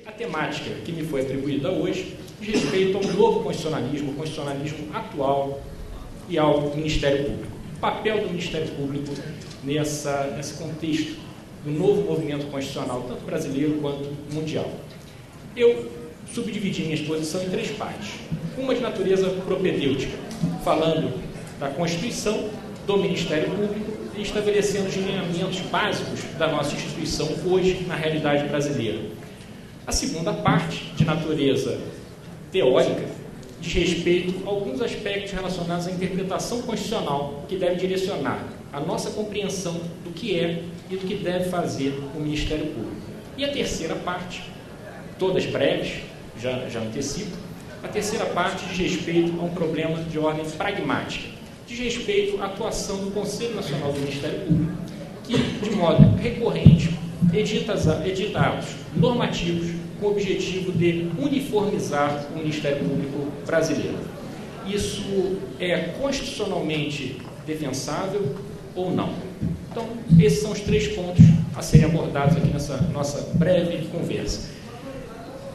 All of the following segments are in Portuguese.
A temática que me foi atribuída hoje diz respeito ao novo constitucionalismo, o constitucionalismo atual e ao Ministério Público. O papel do Ministério Público nesse contexto do novo movimento constitucional, tanto brasileiro quanto mundial. Eu subdividi minha exposição em três partes. Uma de natureza propedêutica, falando da Constituição, do Ministério Público e estabelecendo os lineamentos básicos da nossa instituição hoje na realidade brasileira. A segunda parte, de natureza teórica, diz respeito a alguns aspectos relacionados à interpretação constitucional que deve direcionar a nossa compreensão do que é e do que deve fazer o Ministério Público. E a terceira parte, todas breves, já antecipo, a terceira parte diz respeito a um problema de ordem pragmática, diz respeito à atuação do Conselho Nacional do Ministério Público, que, de modo recorrente, edita atos normativos com o objetivo de uniformizar o Ministério Público brasileiro. Isso é constitucionalmente defensável ou não? Então, esses são os três pontos a serem abordados aqui nessa nossa breve conversa.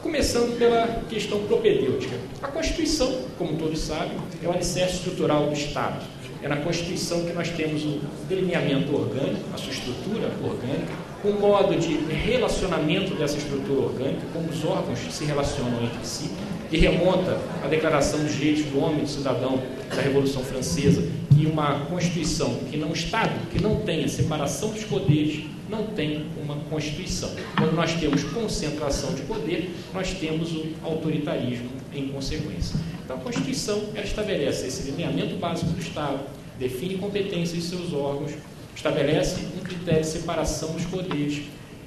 Começando pela questão propedêutica. A Constituição, como todos sabem, é o alicerce estrutural do Estado. É na Constituição que nós temos o delineamento orgânico, a sua estrutura orgânica, o modo de relacionamento dessa estrutura orgânica, como os órgãos se relacionam entre si, que remonta à Declaração dos Direitos do Homem e do Cidadão da Revolução Francesa, que uma Constituição que não Estado, que não tenha separação dos poderes, não tem uma Constituição. Quando nós temos concentração de poder, nós temos o autoritarismo em consequência. Então, a Constituição ela estabelece esse lineamento básico do Estado, define competências de seus órgãos, estabelece um critério de separação dos poderes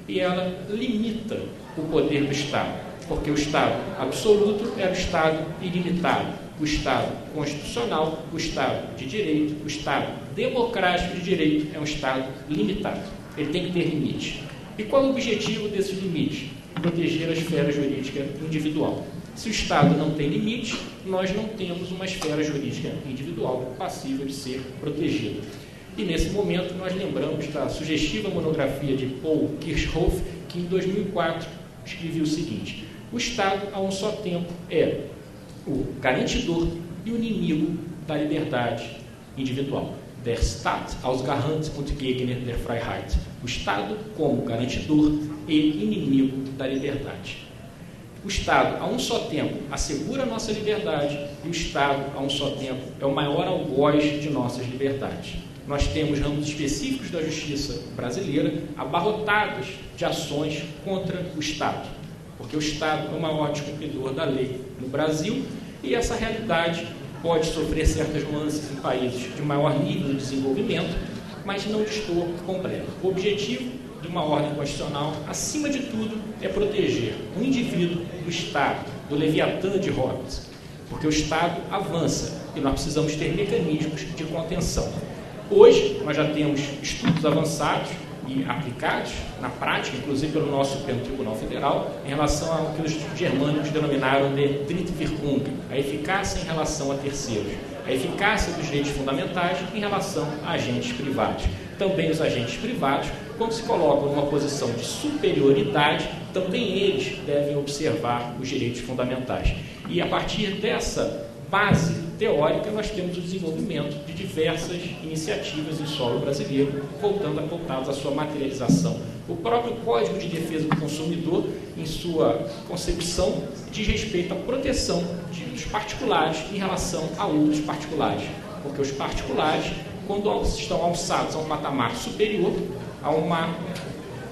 e ela limita o poder do Estado, porque o Estado absoluto é o Estado ilimitado, o Estado constitucional, o Estado de direito, o Estado democrático de direito é um Estado limitado. Ele tem que ter limite. E qual é o objetivo desses limites? Proteger a esfera jurídica individual. Se o Estado não tem limite, nós não temos uma esfera jurídica individual passível de ser protegida. E nesse momento nós lembramos da sugestiva monografia de Paul Kirchhoff, que em 2004 escrevia o seguinte: o Estado, a um só tempo, é o garantidor e o inimigo da liberdade individual. Der Staat als Garant und Gegner der Freiheit. O Estado como garantidor e inimigo da liberdade. O Estado, a um só tempo, assegura a nossa liberdade e o Estado, a um só tempo, é o maior algoz de nossas liberdades. Nós temos ramos específicos da justiça brasileira abarrotados de ações contra o Estado, porque o Estado é o maior descumpridor da lei no Brasil e essa realidade pode sofrer certas nuances em países de maior nível de desenvolvimento, mas não destoa completo. O objetivo de uma ordem constitucional, acima de tudo, é proteger o indivíduo do Estado, do Leviatã de Hobbes, porque o Estado avança e nós precisamos ter mecanismos de contenção. Hoje, nós já temos estudos avançados e aplicados na prática, inclusive pelo nosso Supremo Tribunal Federal, em relação ao que os germânicos denominaram de Drittwirkung, a eficácia em relação a terceiros, a eficácia dos direitos fundamentais em relação a agentes privados. Também os agentes privados, quando se colocam numa posição de superioridade, também eles devem observar os direitos fundamentais. E a partir dessa base teórica, nós temos o desenvolvimento de diversas iniciativas em solo brasileiro, voltando a pautadas à sua materialização. O próprio Código de Defesa do Consumidor, em sua concepção, diz respeito à proteção dos particulares em relação a outros particulares, porque os particulares, quando estão alçados a um patamar superior, a uma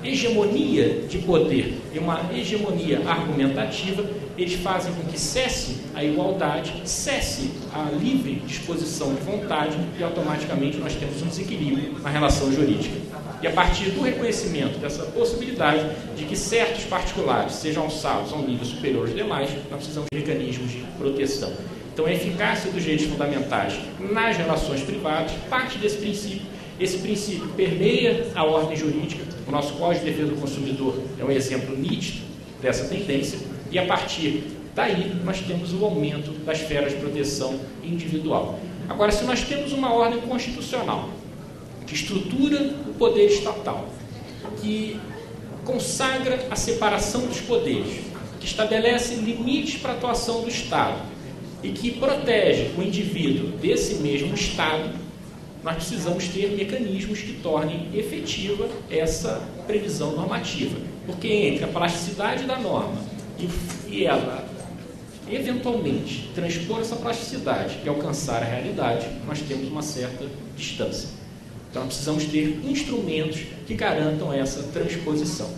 hegemonia de poder e uma hegemonia argumentativa, eles fazem com que cesse a igualdade, cesse a livre disposição de vontade e automaticamente nós temos um desequilíbrio na relação jurídica. E a partir do reconhecimento dessa possibilidade de que certos particulares sejam alçados a um nível superior aos demais, nós precisamos de mecanismos de proteção. Então, a eficácia dos direitos fundamentais nas relações privadas parte desse princípio. Esse princípio permeia a ordem jurídica. O nosso Código de Defesa do Consumidor é um exemplo nítido dessa tendência. E, a partir daí, nós temos o aumento da esfera de proteção individual. Agora, se nós temos uma ordem constitucional que estrutura o poder estatal, que consagra a separação dos poderes, que estabelece limites para a atuação do Estado e que protege o indivíduo desse mesmo Estado, nós precisamos ter mecanismos que tornem efetiva essa previsão normativa. Porque entre a plasticidade da norma e ela, eventualmente, transpor essa plasticidade e alcançar a realidade, nós temos uma certa distância. Então, nós precisamos ter instrumentos que garantam essa transposição.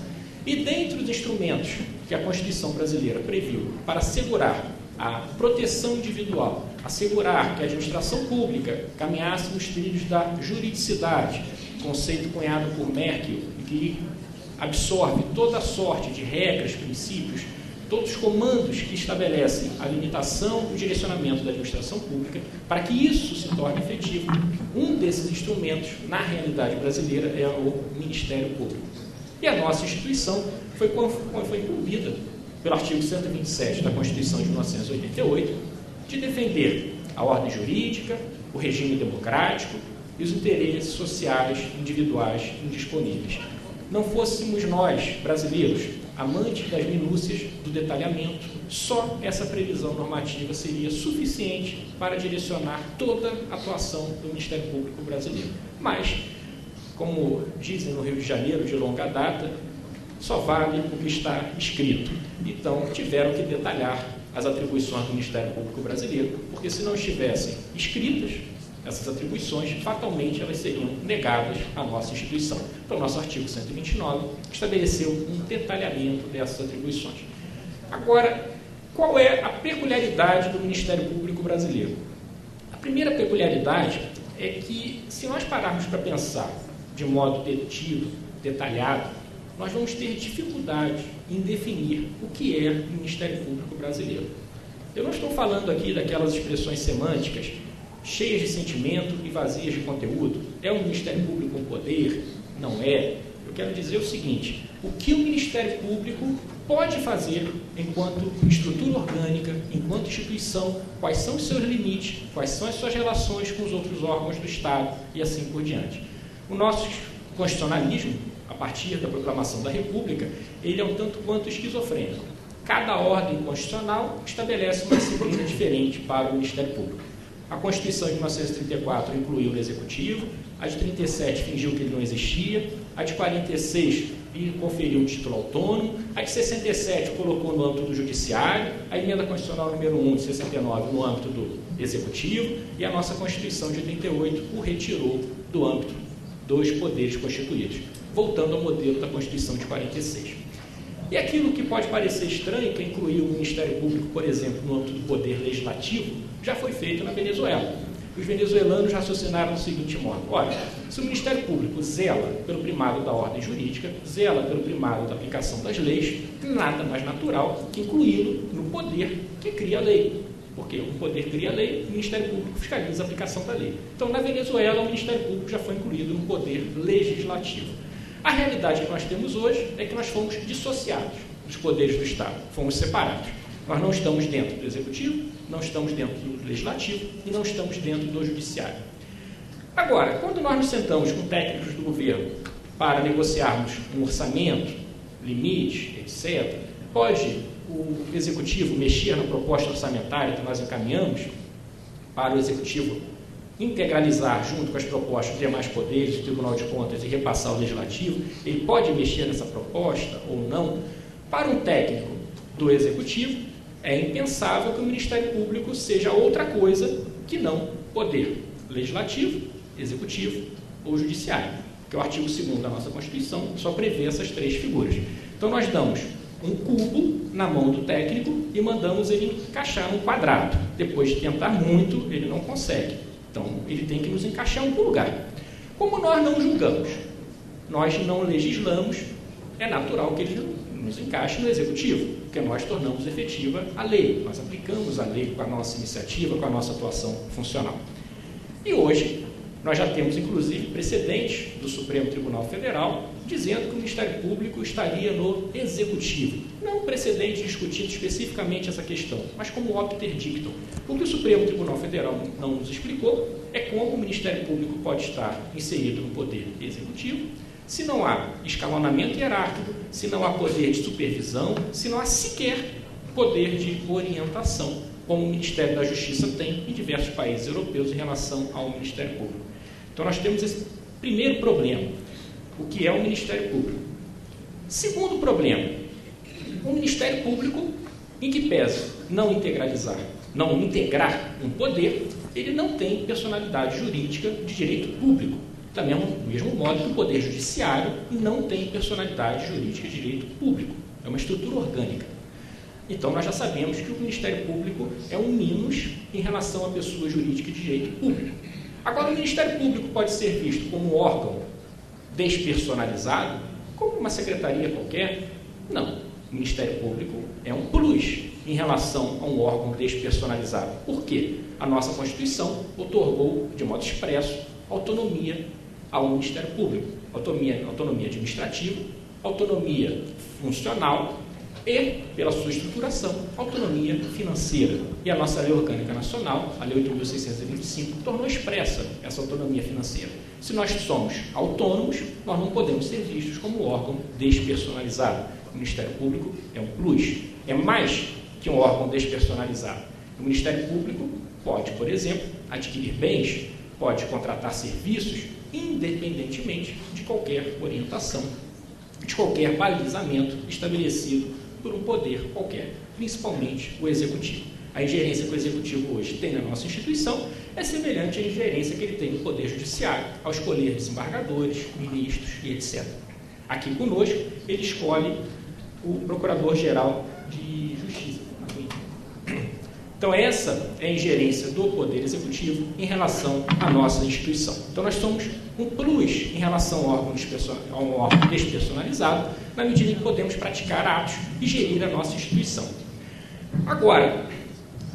E dentre os instrumentos que a Constituição brasileira previu para assegurar a proteção individual, assegurar que a administração pública caminhasse nos trilhos da juridicidade, conceito cunhado por Merkel, que absorve toda a sorte de regras, princípios, todos os comandos que estabelecem a limitação e o direcionamento da administração pública, para que isso se torne efetivo. Um desses instrumentos, na realidade brasileira, é o Ministério Público. E a nossa instituição foi incumbida pelo artigo 127 da Constituição de 1988 de defender a ordem jurídica, o regime democrático e os interesses sociais individuais indisponíveis. Não fôssemos nós, brasileiros, amantes das minúcias do detalhamento, só essa previsão normativa seria suficiente para direcionar toda a atuação do Ministério Público brasileiro. Mas, como dizem no Rio de Janeiro, de longa data, só vale o que está escrito. Então, tiveram que detalhar as atribuições do Ministério Público brasileiro, porque se não estivessem escritas essas atribuições, fatalmente elas seriam negadas à nossa instituição. Então, o nosso artigo 129 estabeleceu um detalhamento dessas atribuições. Agora, qual é a peculiaridade do Ministério Público brasileiro? A primeira peculiaridade é que, se nós pararmos para pensar de modo detido, detalhado, nós vamos ter dificuldade em definir o que é o Ministério Público brasileiro. Eu não estou falando aqui daquelas expressões semânticas cheias de sentimento e vazias de conteúdo. É um Ministério Público com poder? Não é. Eu quero dizer o seguinte: o que o Ministério Público pode fazer enquanto estrutura orgânica, enquanto instituição, quais são os seus limites, quais são as suas relações com os outros órgãos do Estado e assim por diante. O nosso constitucionalismo, a partir da proclamação da República, ele é um tanto quanto esquizofrênico. Cada ordem constitucional estabelece uma disciplina diferente para o Ministério Público. A Constituição de 1934 incluiu o Executivo, a de 37 fingiu que ele não existia, a de 46 lhe conferiu um título autônomo, a de 67 colocou no âmbito do Judiciário, a Emenda Constitucional número 1 de 69 no âmbito do Executivo e a nossa Constituição de 88 o retirou do âmbito dos poderes constituídos, voltando ao modelo da Constituição de 46. E aquilo que pode parecer estranho, que é incluir o Ministério Público, por exemplo, no âmbito do poder legislativo, já foi feito na Venezuela. Os venezuelanos raciocinaram do seguinte modo: olha, se o Ministério Público zela pelo primado da ordem jurídica, zela pelo primado da aplicação das leis, nada mais natural que incluí-lo no poder que cria a lei. Porque o poder cria a lei, o Ministério Público fiscaliza a aplicação da lei. Então, na Venezuela, o Ministério Público já foi incluído no poder legislativo. A realidade que nós temos hoje é que nós fomos dissociados dos poderes do Estado, fomos separados. Nós não estamos dentro do Executivo, não estamos dentro do Legislativo e não estamos dentro do Judiciário. Agora, quando nós nos sentamos com técnicos do governo para negociarmos um orçamento, limites, etc., pode o Executivo mexer na proposta orçamentária que nós encaminhamos para o Executivo integralizar junto com as propostas de demais poderes, do Tribunal de Contas e repassar ao Legislativo? Ele pode mexer nessa proposta ou não? Para um técnico do Executivo, é impensável que o Ministério Público seja outra coisa que não poder legislativo, executivo ou judiciário, porque o artigo 2º da nossa Constituição só prevê essas três figuras. Então nós damos um cubo na mão do técnico e mandamos ele encaixar num quadrado. Depois de tentar muito, ele não consegue. Então, ele tem que nos encaixar em algum lugar. Como nós não julgamos, nós não legislamos, é natural que ele nos encaixe no Executivo, porque nós tornamos efetiva a lei, nós aplicamos a lei com a nossa iniciativa, com a nossa atuação funcional. E hoje, nós já temos, inclusive, precedentes do Supremo Tribunal Federal dizendo que o Ministério Público estaria no Executivo. Não precedente discutindo especificamente essa questão, mas como obter dictum. O que o Supremo Tribunal Federal não nos explicou é como o Ministério Público pode estar inserido no Poder Executivo, Se não há escalonamento hierárquico, se não há poder de supervisão, se não há sequer poder de orientação, como o Ministério da Justiça tem em diversos países europeus em relação ao Ministério Público. Então, nós temos esse primeiro problema, o que é o Ministério Público. Segundo problema, o Ministério Público, em que pese não integrar um poder, ele não tem personalidade jurídica de direito público. Também, do mesmo modo que o Poder Judiciário não tem personalidade jurídica de direito público. É uma estrutura orgânica. Então, nós já sabemos que o Ministério Público é um minus em relação à pessoa jurídica de direito público. Agora, o Ministério Público pode ser visto como um órgão despersonalizado, como uma secretaria qualquer? Não. O Ministério Público é um plus em relação a um órgão despersonalizado. Por quê? A nossa Constituição otorgou, de modo expresso, autonomia ao Ministério Público. Autonomia administrativa, autonomia funcional e, pela sua estruturação, autonomia financeira. E a nossa Lei Orgânica Nacional, a Lei 8.625, tornou expressa essa autonomia financeira. Se nós somos autônomos, nós não podemos ser vistos como órgão despersonalizado. O Ministério Público é um plus, é mais que um órgão despersonalizado. O Ministério Público pode, por exemplo, adquirir bens, pode contratar serviços, independentemente de qualquer orientação, de qualquer balizamento estabelecido por um poder qualquer, principalmente o Executivo. A ingerência que o Executivo hoje tem na nossa instituição é semelhante à ingerência que ele tem no Poder Judiciário, ao escolher desembargadores, ministros e etc. Aqui conosco, ele escolhe o Procurador-Geral de Justiça. Então, essa é a ingerência do Poder Executivo em relação à nossa instituição. Então, nós somos um plus em relação a um órgão despersonalizado, na medida em que podemos praticar atos e gerir a nossa instituição. Agora,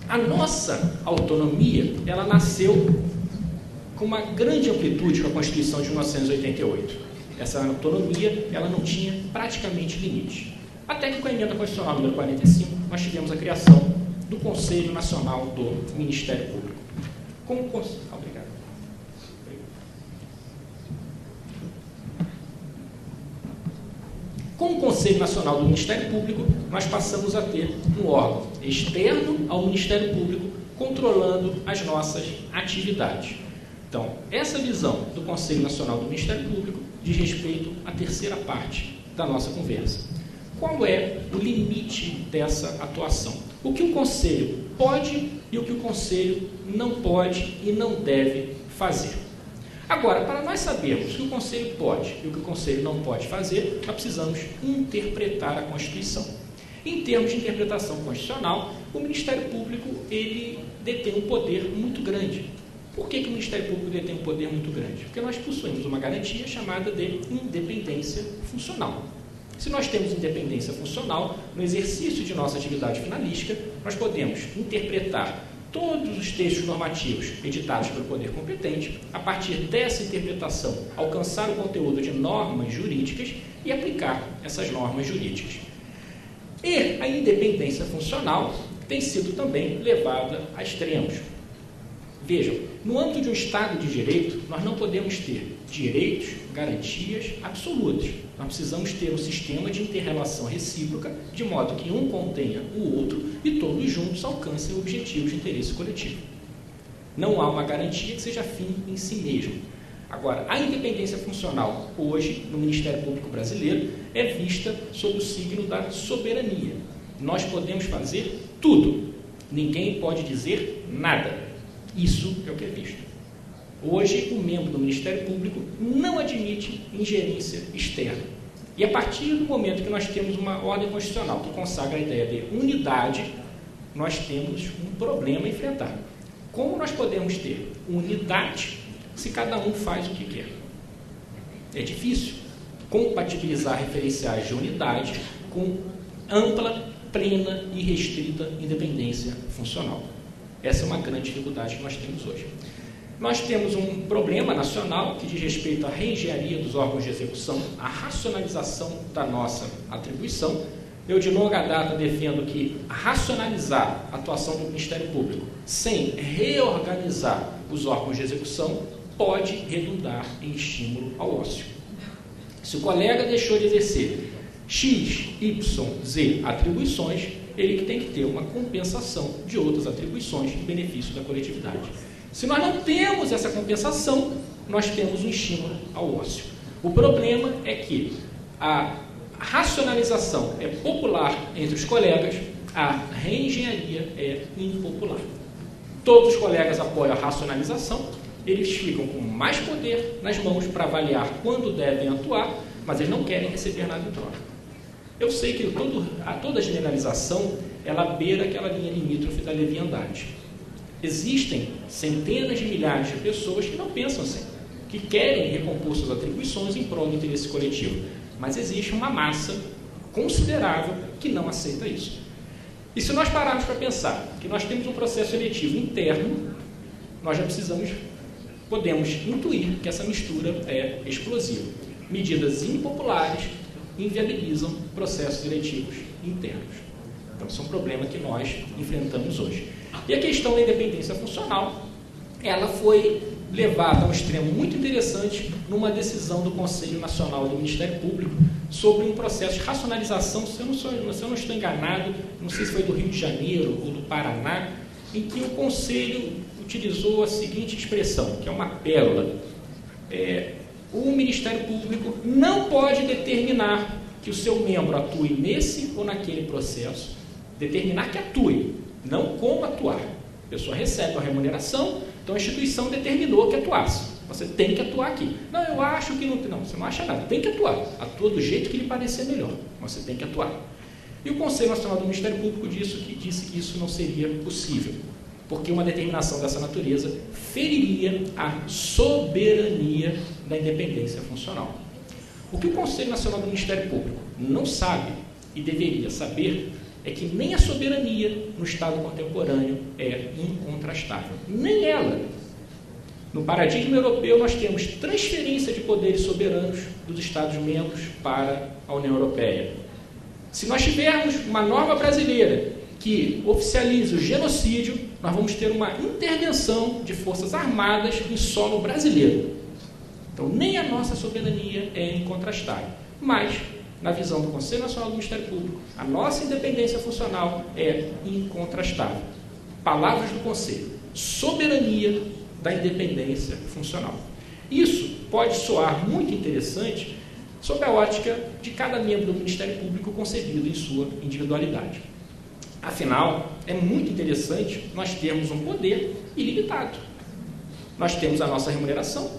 a nossa autonomia, ela nasceu com uma grande amplitude com a Constituição de 1988. Essa autonomia, ela não tinha praticamente limite. Até que com a emenda constitucional número 45, nós tivemos a criação do Conselho Nacional do Ministério Público. Obrigado. Com o Conselho Nacional do Ministério Público, nós passamos a ter um órgão externo ao Ministério Público, controlando as nossas atividades. Então, essa visão do Conselho Nacional do Ministério Público diz respeito à terceira parte da nossa conversa. Qual é o limite dessa atuação? O que o Conselho pode e o que o Conselho não pode e não deve fazer. Agora, para nós sabermos o que o Conselho pode e o que o Conselho não pode fazer, nós precisamos interpretar a Constituição. Em termos de interpretação constitucional, o Ministério Público ele detém um poder muito grande. Por que o Ministério Público detém um poder muito grande? Porque nós possuímos uma garantia chamada de independência funcional. Se nós temos independência funcional, no exercício de nossa atividade finalística, nós podemos interpretar todos os textos normativos editados pelo poder competente, a partir dessa interpretação, alcançar o conteúdo de normas jurídicas e aplicar essas normas jurídicas. E a independência funcional tem sido também levada a extremos. Vejam, no âmbito de um Estado de Direito, nós não podemos ter direitos, garantias absolutas. Nós precisamos ter um sistema de inter-relação recíproca, de modo que um contenha o outro e todos juntos alcancem o objetivo de interesse coletivo. Não há uma garantia que seja fim em si mesmo. Agora, a independência funcional, hoje, no Ministério Público Brasileiro, é vista sob o signo da soberania. Nós podemos fazer tudo. Ninguém pode dizer nada. Isso é o que é visto. Hoje, o membro do Ministério Público não admite ingerência externa. E a partir do momento que nós temos uma ordem constitucional que consagra a ideia de unidade, nós temos um problema a enfrentar. Como nós podemos ter unidade se cada um faz o que quer? É difícil compatibilizar referenciais de unidade com ampla, plena e restrita independência funcional. Essa é uma grande dificuldade que nós temos hoje. Nós temos um problema nacional que diz respeito à reengenharia dos órgãos de execução, à racionalização da nossa atribuição. Eu, de longa data, defendo que racionalizar a atuação do Ministério Público sem reorganizar os órgãos de execução pode redundar em estímulo ao ócio. Se o colega deixou de exercer X, Y, Z atribuições, ele que tem que ter uma compensação de outras atribuições em benefício da coletividade. Se nós não temos essa compensação, nós temos um estímulo ao ócio. O problema é que a racionalização é popular entre os colegas, a reengenharia é impopular. Todos os colegas apoiam a racionalização, eles ficam com mais poder nas mãos para avaliar quando devem atuar, mas eles não querem receber nada em troca. Eu sei que toda generalização, ela beira aquela linha limítrofe da leviandade. Existem centenas de milhares de pessoas que não pensam assim, que querem recompor suas atribuições em prol do interesse coletivo, mas existe uma massa considerável que não aceita isso. E se nós pararmos para pensar que nós temos um processo eletivo interno, nós já podemos intuir que essa mistura é explosiva. Medidas impopulares inviabilizam processos eletivos internos. Então, isso é um problema que nós enfrentamos hoje. E a questão da independência funcional, ela foi levada a um extremo muito interessante numa decisão do Conselho Nacional do Ministério Público sobre um processo de racionalização, se eu não estou enganado, não sei se foi do Rio de Janeiro ou do Paraná, em que o Conselho utilizou a seguinte expressão, que é uma pérola. O Ministério Público não pode determinar que o seu membro atue nesse ou naquele processo, determinar que atue, não como atuar. A pessoa recebe uma remuneração, então a instituição determinou que atuasse. Você tem que atuar aqui. Não, eu acho que não... Não, você não acha nada, tem que atuar. Atua do jeito que lhe parecer melhor, mas você tem que atuar. E o Conselho Nacional do Ministério Público disse que isso não seria possível, porque uma determinação dessa natureza feriria a soberania da independência funcional. O que o Conselho Nacional do Ministério Público não sabe e deveria saber é que nem a soberania no Estado contemporâneo é incontrastável. Nem ela. No paradigma europeu, nós temos transferência de poderes soberanos dos Estados-membros para a União Europeia. Se nós tivermos uma norma brasileira que oficialize o genocídio, nós vamos ter uma intervenção de forças armadas em solo brasileiro. Então, nem a nossa soberania é incontrastável. Mas, na visão do Conselho Nacional do Ministério Público, a nossa independência funcional é incontrastável. Palavras do Conselho: soberania da independência funcional. Isso pode soar muito interessante sob a ótica de cada membro do Ministério Público concebido em sua individualidade. Afinal, é muito interessante nós termos um poder ilimitado. Nós temos a nossa remuneração,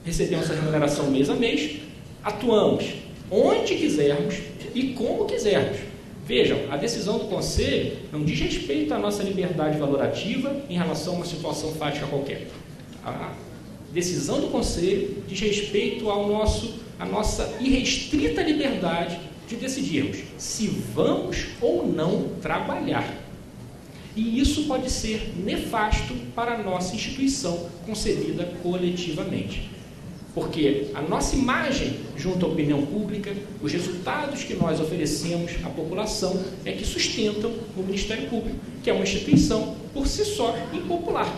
recebemos a remuneração mês a mês, atuamos onde quisermos e como quisermos. Vejam, a decisão do Conselho não diz respeito à nossa liberdade valorativa em relação a uma situação fática qualquer. A decisão do Conselho diz respeito à nossa irrestrita liberdade de decidirmos se vamos ou não trabalhar. E isso pode ser nefasto para a nossa instituição concebida coletivamente. Porque a nossa imagem junto à opinião pública, os resultados que nós oferecemos à população é que sustentam o Ministério Público, que é uma instituição por si só impopular.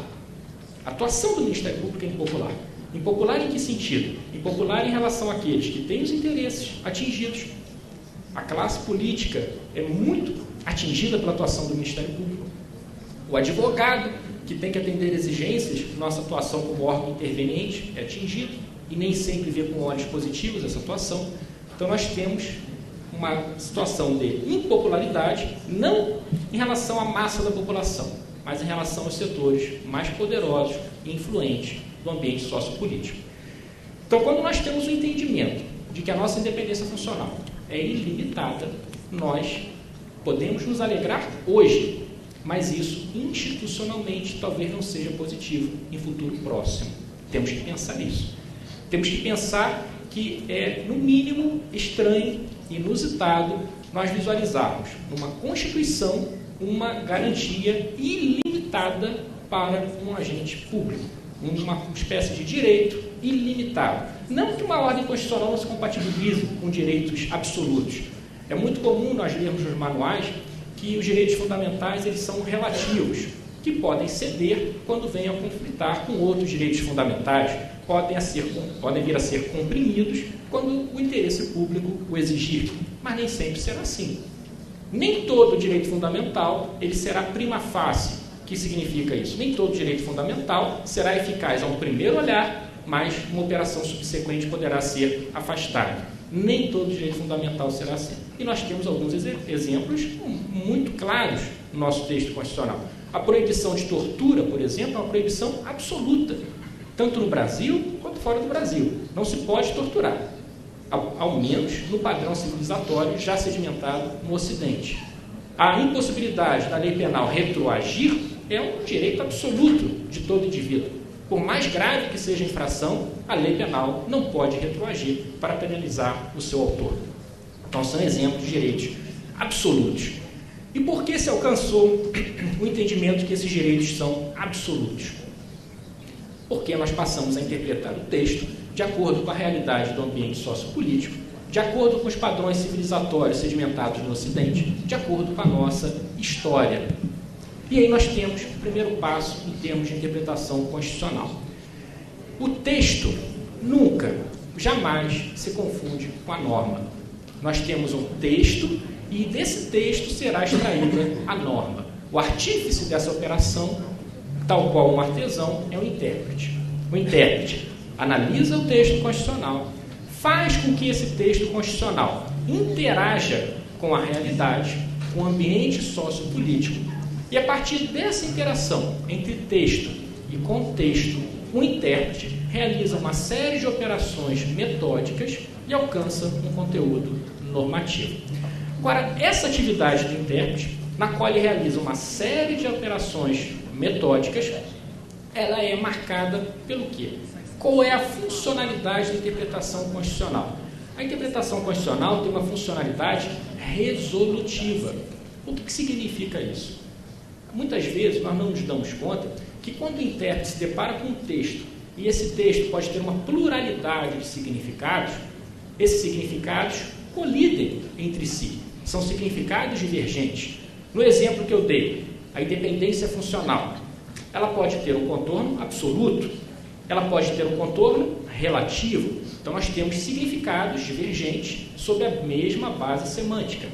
A atuação do Ministério Público é impopular. Impopular em que sentido? Impopular em relação àqueles que têm os interesses atingidos. A classe política é muito atingida pela atuação do Ministério Público. O advogado, que tem que atender exigências de nossa atuação como órgão interveniente, é atingido e nem sempre vê com olhos positivos essa atuação. Então nós temos uma situação de impopularidade, não em relação à massa da população, mas em relação aos setores mais poderosos e influentes do ambiente sociopolítico. Então, quando nós temos o entendimento de que a nossa independência funcional é ilimitada, nós podemos nos alegrar hoje, mas isso institucionalmente talvez não seja positivo em futuro próximo. Temos que pensar nisso. Temos que pensar que é, no mínimo, estranho, inusitado, nós visualizarmos numa Constituição uma garantia ilimitada para um agente público, uma espécie de direito ilimitado. Não que uma ordem constitucional não se compatibilize com direitos absolutos. É muito comum nós lermos nos manuais que os direitos fundamentais eles são relativos, que podem ceder quando venham a conflitar com outros direitos fundamentais, podem vir a ser comprimidos quando o interesse público o exigir, mas nem sempre será assim. Nem todo direito fundamental ele será prima facie. O que significa isso? Nem todo direito fundamental será eficaz a um primeiro olhar, mas uma operação subsequente poderá ser afastada. Nem todo direito fundamental será assim. E nós temos alguns exemplos muito claros no nosso texto constitucional. A proibição de tortura, por exemplo, é uma proibição absoluta, tanto no Brasil quanto fora do Brasil. Não se pode torturar, ao menos no padrão civilizatório já sedimentado no Ocidente. A impossibilidade da lei penal retroagir é um direito absoluto de todo indivíduo. Por mais grave que seja a infração, a lei penal não pode retroagir para penalizar o seu autor. Então, são exemplos de direitos absolutos. E por que se alcançou o entendimento de que esses direitos são absolutos? Porque nós passamos a interpretar o texto de acordo com a realidade do ambiente sociopolítico, de acordo com os padrões civilizatórios sedimentados no Ocidente, de acordo com a nossa história. E aí nós temos o primeiro passo em termos de interpretação constitucional. O texto nunca, jamais se confunde com a norma. Nós temos um texto e desse texto será extraída a norma. O artífice dessa operação, tal qual um artesão, é o intérprete. O intérprete analisa o texto constitucional, faz com que esse texto constitucional interaja com a realidade, com o ambiente sociopolítico, e a partir dessa interação entre texto e contexto, o intérprete realiza uma série de operações metódicas e alcança um conteúdo normativo. Agora, essa atividade do intérprete, na qual ele realiza uma série de operações metódicas, ela é marcada pelo quê? Qual é a funcionalidade da interpretação constitucional? A interpretação constitucional tem uma funcionalidade resolutiva. O que significa isso? Muitas vezes nós não nos damos conta que quando o intérprete se depara com um texto, e esse texto pode ter uma pluralidade de significados, esses significados colidem entre si, são significados divergentes. No exemplo que eu dei, a independência funcional, ela pode ter um contorno absoluto, ela pode ter um contorno relativo. Então nós temos significados divergentes sobre a mesma base semântica.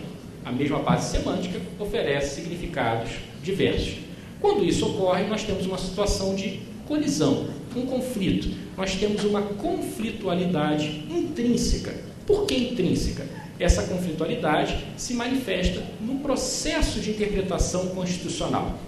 A mesma base semântica oferece significados diversos. Quando isso ocorre, nós temos uma situação de colisão, um conflito. Nós temos uma conflitualidade intrínseca. Por que intrínseca? Essa conflitualidade se manifesta no processo de interpretação constitucional.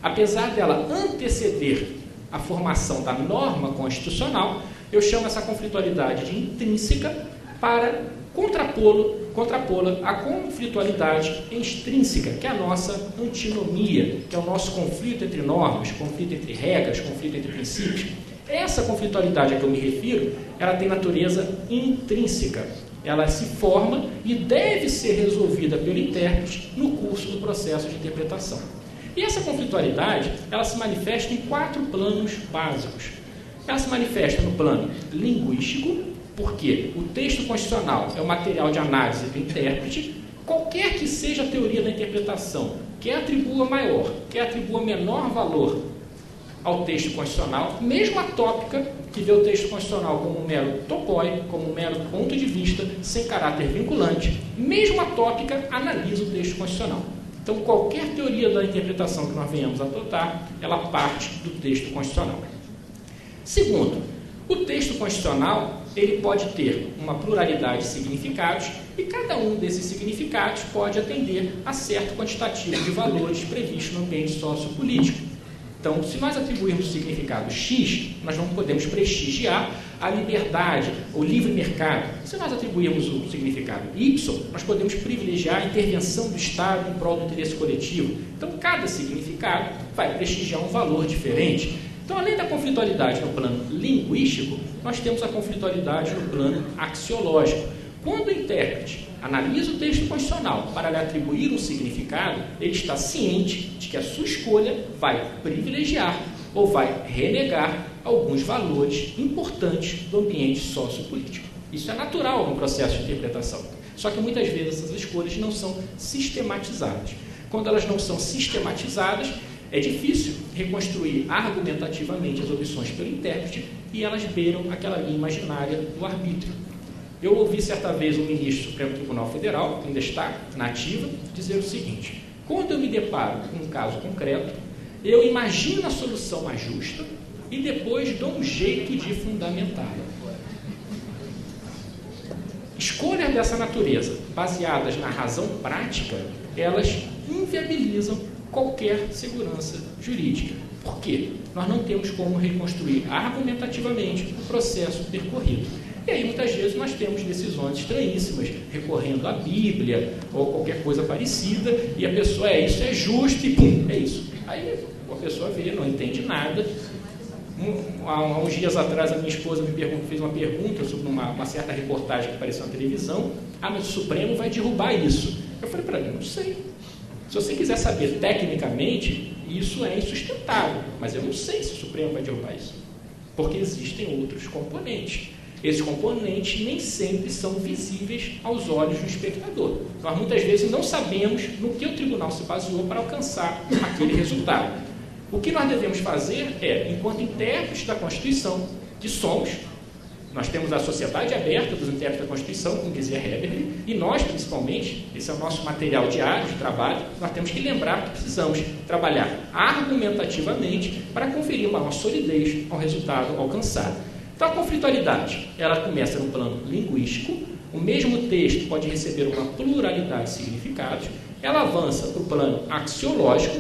Apesar dela anteceder a formação da norma constitucional, eu chamo essa conflitualidade de intrínseca para contrapô-la à conflitualidade extrínseca, que é a nossa antinomia, que é o nosso conflito entre normas, conflito entre regras, conflito entre princípios. Essa conflitualidade a que eu me refiro, ela tem natureza intrínseca. Ela se forma e deve ser resolvida pelo intérprete no curso do processo de interpretação. E essa conflitualidade, ela se manifesta em 4 planos básicos. Ela se manifesta no plano linguístico, porque o texto constitucional é o material de análise do intérprete, qualquer que seja a teoria da interpretação, que atribua maior, que atribua menor valor ao texto constitucional, mesmo a tópica que vê o texto constitucional como um mero topoi, como um mero ponto de vista, sem caráter vinculante, mesmo a tópica analisa o texto constitucional. Então, qualquer teoria da interpretação que nós venhamos a adotar, ela parte do texto constitucional. Segundo, o texto constitucional ele pode ter uma pluralidade de significados e cada um desses significados pode atender a certo quantitativo de valores previsto no ambiente sociopolítico. Então, se nós atribuirmos o significado X, nós não podemos prestigiar a liberdade, o livre mercado. Se nós atribuirmos o significado Y, nós podemos privilegiar a intervenção do Estado em prol do interesse coletivo. Então, cada significado vai prestigiar um valor diferente. Então, além da conflitualidade no plano linguístico, nós temos a conflitualidade no plano axiológico. Quando o intérprete analisa o texto constitucional para lhe atribuir um significado, ele está ciente de que a sua escolha vai privilegiar ou vai renegar alguns valores importantes do ambiente sociopolítico. Isso é natural no processo de interpretação. Só que muitas vezes essas escolhas não são sistematizadas. Quando elas não são sistematizadas, é difícil reconstruir argumentativamente as opções pelo intérprete e elas beiram aquela linha imaginária do arbítrio. Eu ouvi certa vez um ministro do Supremo Tribunal Federal, que ainda está na ativa, dizer o seguinte: quando eu me deparo com um caso concreto, eu imagino a solução mais justa e depois dou um jeito de fundamentá-la. Escolhas dessa natureza, baseadas na razão prática, elas inviabilizam qualquer segurança jurídica. Por quê? Nós não temos como reconstruir argumentativamente o processo percorrido. E aí, muitas vezes, nós temos decisões estranhíssimas, recorrendo à Bíblia ou qualquer coisa parecida, e a pessoa, isso é justo, e pum, é isso. Aí a pessoa vê, não entende nada. Há uns dias atrás, a minha esposa fez uma pergunta sobre uma certa reportagem que apareceu na televisão. Mas o Supremo vai derrubar isso. Eu falei para ela, não sei. Se você quiser saber tecnicamente, isso é insustentável, mas eu não sei se o Supremo vai derrubar isso, porque existem outros componentes. Esses componentes nem sempre são visíveis aos olhos do espectador. Nós muitas vezes não sabemos no que o tribunal se baseou para alcançar aquele resultado. O que nós devemos fazer é, enquanto intérpretes da Constituição, que somos, nós temos a sociedade aberta dos intérpretes da Constituição, como dizia Heberle, e nós, principalmente, esse é o nosso material diário de trabalho, nós temos que lembrar que precisamos trabalhar argumentativamente para conferir maior solidez ao resultado alcançado. Então, a conflitualidade, ela começa no plano linguístico, o mesmo texto pode receber uma pluralidade de significados, ela avança para o plano axiológico,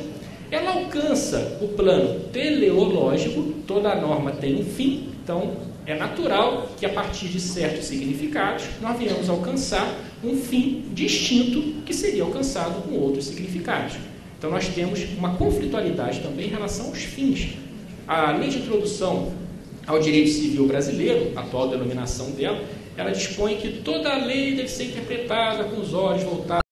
ela alcança o plano teleológico, toda norma tem um fim, então é natural que a partir de certos significados nós venhamos alcançar um fim distinto que seria alcançado com outros significados. Então nós temos uma conflitualidade também em relação aos fins. A lei de introdução ao direito civil brasileiro, a atual denominação dela, ela dispõe que toda a lei deve ser interpretada com os olhos voltados